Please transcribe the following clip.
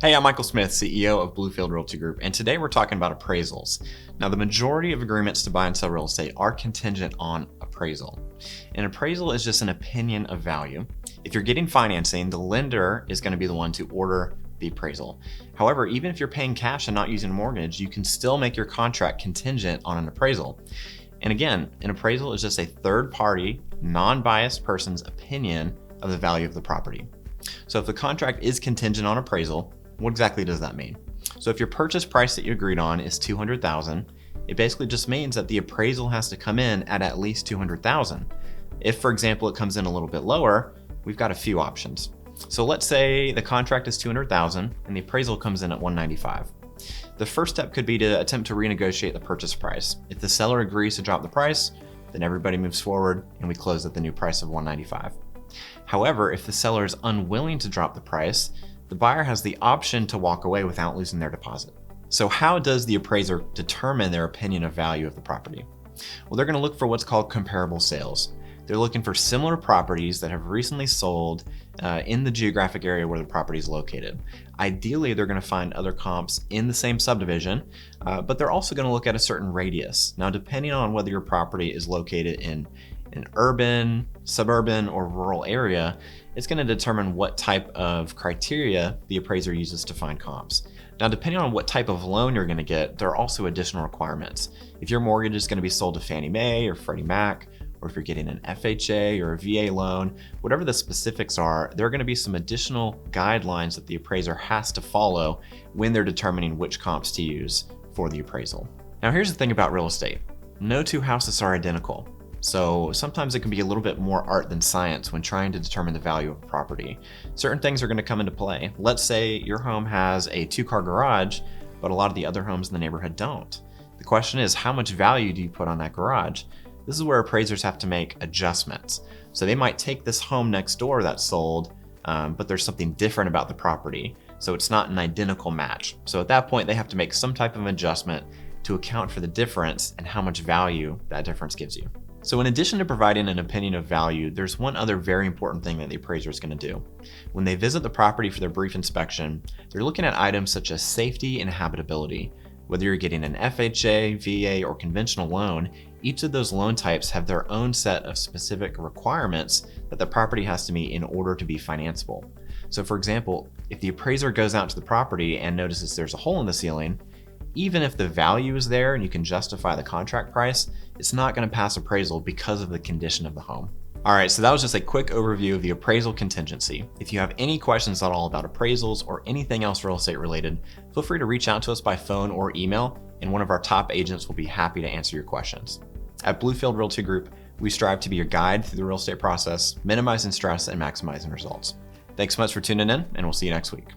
Hey, I'm Michael Smith, CEO of Bluefield Realty Group, and today we're talking about appraisals. Now, the majority of agreements to buy and sell real estate are contingent on appraisal. An appraisal is just an opinion of value. If you're getting financing, the lender is going to be the one to order the appraisal. However, even if you're paying cash and not using a mortgage, you can still make your contract contingent on an appraisal. And again, an appraisal is just a third-party, non-biased person's opinion of the value of the property. So if the contract is contingent on appraisal, what exactly does that mean? So if your purchase price that you agreed on is $200,000, it basically just means that the appraisal has to come in at least $200,000. If, for example, it comes in a little bit lower, we've got a few options. So let's say the contract is $200,000 and the appraisal comes in at $195,000. The first step could be to attempt to renegotiate the purchase price. If the seller agrees to drop the price, then everybody moves forward and we close at the new price of $195,000. However, if the seller is unwilling to drop the price, the buyer has the option to walk away without losing their deposit. So how does the appraiser determine their opinion of value of the property? Well, they're going to look for what's called comparable sales. They're looking for similar properties that have recently sold in the geographic area where the property is located. Ideally, they're going to find other comps in the same subdivision, but they're also going to look at a certain radius. Now, depending on whether your property is located in an urban, suburban, or rural area, it's going to determine what type of criteria the appraiser uses to find comps. Now, depending on what type of loan you're going to get, there are also additional requirements. If your mortgage is going to be sold to Fannie Mae or Freddie Mac, or if you're getting an FHA or a VA loan, whatever the specifics are, there are going to be some additional guidelines that the appraiser has to follow when they're determining which comps to use for the appraisal. Now, here's the thing about real estate. No two houses are identical. So sometimes it can be a little bit more art than science when trying to determine the value of a property. Certain things are going to come into play. Let's say your home has a 2-car garage, but a lot of the other homes in the neighborhood don't. The question is, how much value do you put on that garage? This is where appraisers have to make adjustments. So they might take this home next door that's sold, but there's something different about the property. So it's not an identical match. So at that point, they have to make some type of adjustment to account for the difference and how much value that difference gives you. So in addition to providing an opinion of value, there's one other very important thing that the appraiser is going to do. When they visit the property for their brief inspection, they're looking at items such as safety and habitability. Whether you're getting an FHA, VA, or conventional loan, each of those loan types have their own set of specific requirements that the property has to meet in order to be financeable. So for example, if the appraiser goes out to the property and notices there's a hole in the ceiling, even if the value is there and you can justify the contract price, it's not going to pass appraisal because of the condition of the home. All right, so that was just a quick overview of the appraisal contingency. If you have any questions at all about appraisals or anything else real estate related, feel free to reach out to us by phone or email, and one of our top agents will be happy to answer your questions. At Bluefield Realty Group, we strive to be your guide through the real estate process, minimizing stress and maximizing results. Thanks so much for tuning in, and we'll see you next week.